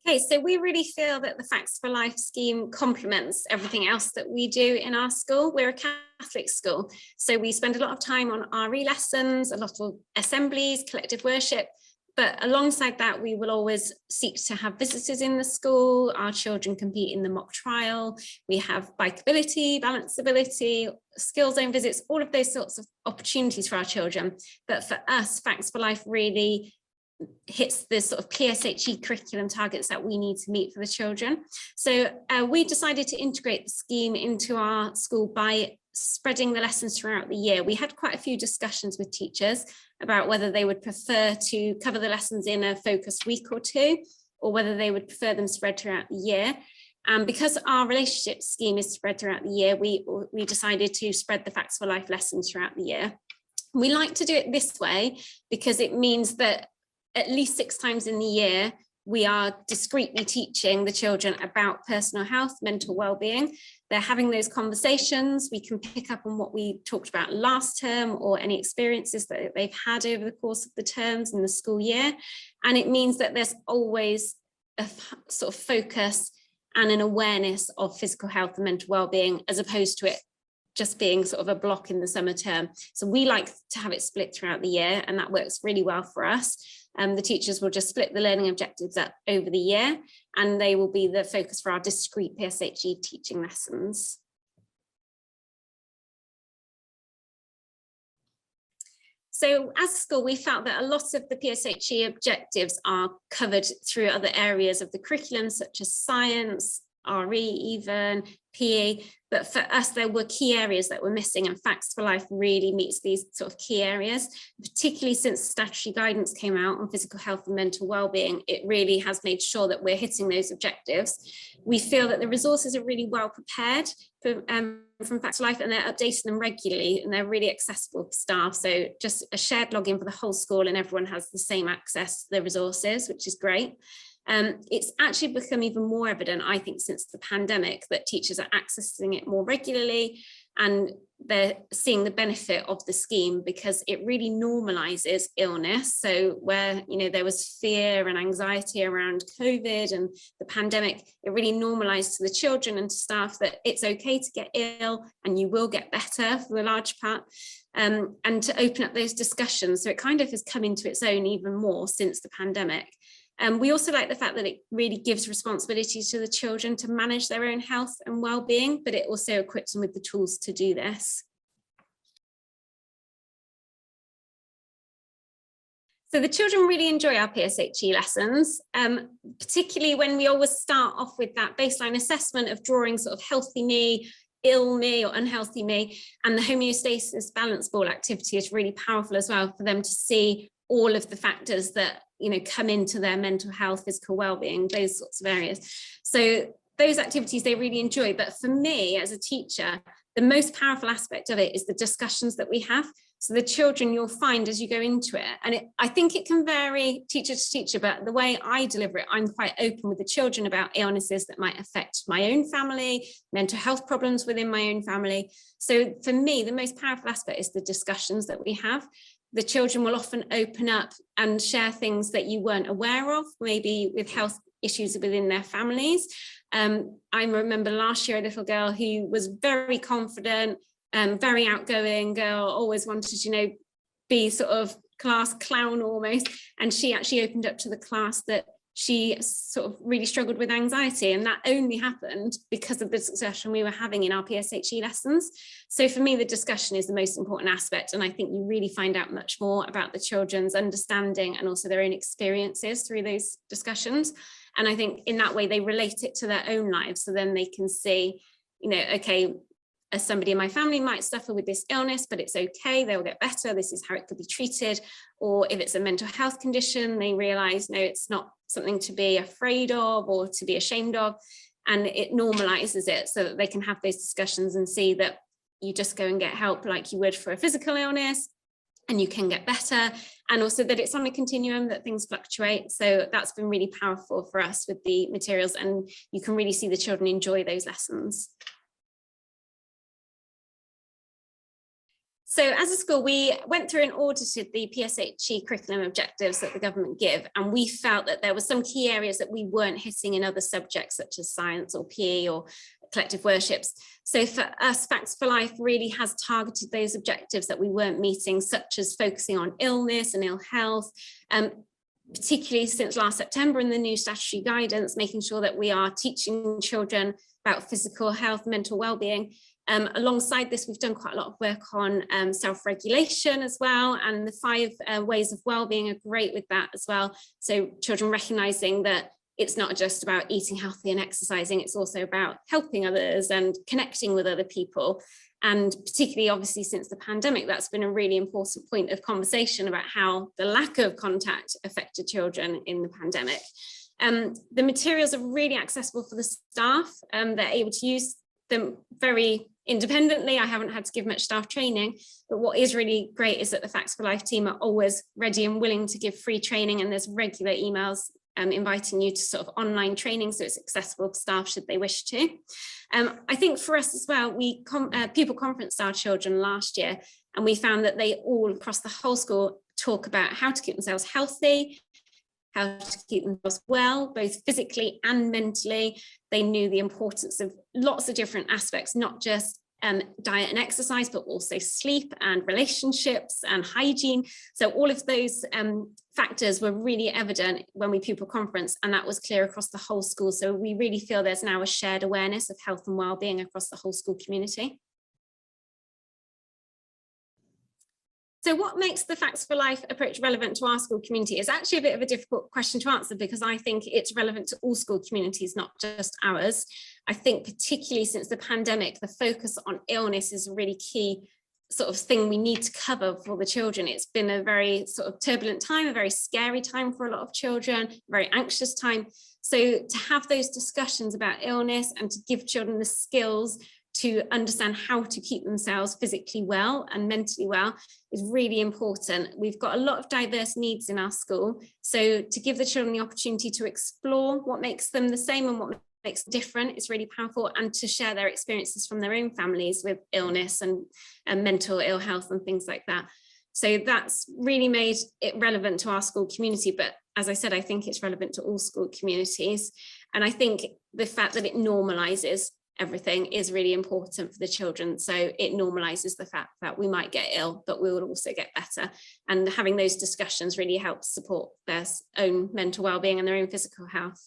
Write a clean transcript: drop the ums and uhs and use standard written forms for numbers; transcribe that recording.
Okay, so we really feel that the Facts4Life scheme complements everything else that we do in our school. We're a Catholic school, so we spend a lot of time on RE lessons, a lot of assemblies, collective worship, but alongside that, we will always seek to have visitors in the school. Our children compete in the mock trial. We have bikeability, balanceability, skill zone visits, all of those sorts of opportunities for our children. But for us, Facts4Life really hits the sort of PSHE curriculum targets that we need to meet for the children. So we decided to integrate the scheme into our school by spreading the lessons throughout the year. We had quite a few discussions with teachers about whether they would prefer to cover the lessons in a focused week or two, or whether they would prefer them spread throughout the year. And because our relationship scheme is spread throughout the year, we decided to spread the Facts4Life lessons throughout the year. We like to do it this way because it means that at least 6 times in the year, we are discreetly teaching the children about personal health, mental well-being. They're having those conversations. We can pick up on what we talked about last term or any experiences that they've had over the course of the terms in the school year. And it means that there's always a sort of focus and an awareness of physical health and mental well-being, as opposed to it just being sort of a block in the summer term. So we like to have it split throughout the year, and that works really well for us. The teachers will just split the learning objectives up over the year, and they will be the focus for our discrete PSHE teaching lessons. So as a school, we felt that a lot of the PSHE objectives are covered through other areas of the curriculum, such as science, RE even, PE, but for us there were key areas that were missing, and Facts4Life really meets these sort of key areas, particularly since statutory guidance came out on physical health and mental well-being. It really has made sure that we're hitting those objectives. We feel that the resources are really well prepared from Facts4Life, and they're updating them regularly, and they're really accessible for staff. So just a shared login for the whole school, and everyone has the same access to the resources, which is great. It's actually become even more evident, I think, since the pandemic, that teachers are accessing it more regularly, and they're seeing the benefit of the scheme because it really normalizes illness. So where, you know, there was fear and anxiety around COVID and the pandemic, it really normalized to the children and to staff that it's okay to get ill and you will get better for the large part, and to open up those discussions. So it kind of has come into its own even more since the pandemic. We also like the fact that it really gives responsibility to the children to manage their own health and well-being, but it also equips them with the tools to do this. So the children really enjoy our PSHE lessons, particularly when we always start off with that baseline assessment of drawing sort of healthy me, ill me or unhealthy me, and the homeostasis balance ball activity is really powerful as well for them to see all of the factors that, you know, come into their mental health, physical well-being, those sorts of areas. So those activities they really enjoy. But for me as a teacher, the most powerful aspect of it is the discussions that we have. So the children you'll find as you go into it, and I think it can vary teacher to teacher, but the way I deliver it, I'm quite open with the children about illnesses that might affect my own family, mental health problems within my own family. So for me, the most powerful aspect is the discussions that we have. The children will often open up and share things that you weren't aware of, maybe with health issues within their families. I remember last year a little girl who was very confident, very outgoing girl, always wanted, you know, be sort of class clown almost. And she actually opened up to the class that she sort of really struggled with anxiety, and that only happened because of the discussion we were having in our PSHE lessons. So for me, the discussion is the most important aspect, and I think you really find out much more about the children's understanding and also their own experiences through those discussions. And I think in that way they relate it to their own lives, so then they can see, you know, okay, as somebody in my family might suffer with this illness, but it's okay, they'll get better, this is how it could be treated. Or if it's a mental health condition, they realize, no, it's not something to be afraid of or to be ashamed of, and it normalizes it so that they can have those discussions and see that you just go and get help like you would for a physical illness, and you can get better, and also that it's on a continuum, that things fluctuate. So that's been really powerful for us with the materials, and you can really see the children enjoy those lessons. So as a school, we went through and audited the PSHE curriculum objectives that the government give, and we felt that there were some key areas that we weren't hitting in other subjects such as science or PE or collective worships. So for us, Facts4Life really has targeted those objectives that we weren't meeting, such as focusing on illness and ill health, particularly since last September in the new statutory guidance, making sure that we are teaching children about physical health, mental well-being. Alongside this, we've done quite a lot of work on self-regulation as well, and the 5 ways of well-being are great with that as well. So children recognizing that it's not just about eating healthy and exercising, it's also about helping others and connecting with other people. And particularly, obviously, since the pandemic, that's been a really important point of conversation about how the lack of contact affected children in the pandemic. The materials are really accessible for the staff. They're able to use them very independently. I haven't had to give much staff training, but what is really great is that the Facts4Life team are always ready and willing to give free training, and there's regular emails inviting you to sort of online training, so it's accessible for staff should they wish to. I think for us as well, we pupil conferenced our children last year, and we found that they all across the whole school talk about how to keep themselves healthy, how to keep themselves well, both physically and mentally. They knew the importance of lots of different aspects, not just diet and exercise, but also sleep and relationships and hygiene. So all of those factors were really evident when we pupil conference, and that was clear across the whole school. So we really feel there's now a shared awareness of health and well-being across the whole school community. So what makes the Facts4Life approach relevant to our school community is actually a bit of a difficult question to answer, because I think it's relevant to all school communities, not just ours. I think particularly since the pandemic, the focus on illness is a really key sort of thing we need to cover for the children. It's been a very sort of turbulent time, a very scary time for a lot of children, a very anxious time. So to have those discussions about illness and to give children the skills to understand how to keep themselves physically well and mentally well is really important. We've got a lot of diverse needs in our school, so to give the children the opportunity to explore what makes them the same and what makes them different is really powerful, and to share their experiences from their own families with illness and mental ill health and things like that. So that's really made it relevant to our school community, but as I said, I think it's relevant to all school communities. And I think the fact that it normalizes everything is really important for the children. So it normalizes the fact that we might get ill, but we will also get better. And having those discussions really helps support their own mental well-being and their own physical health.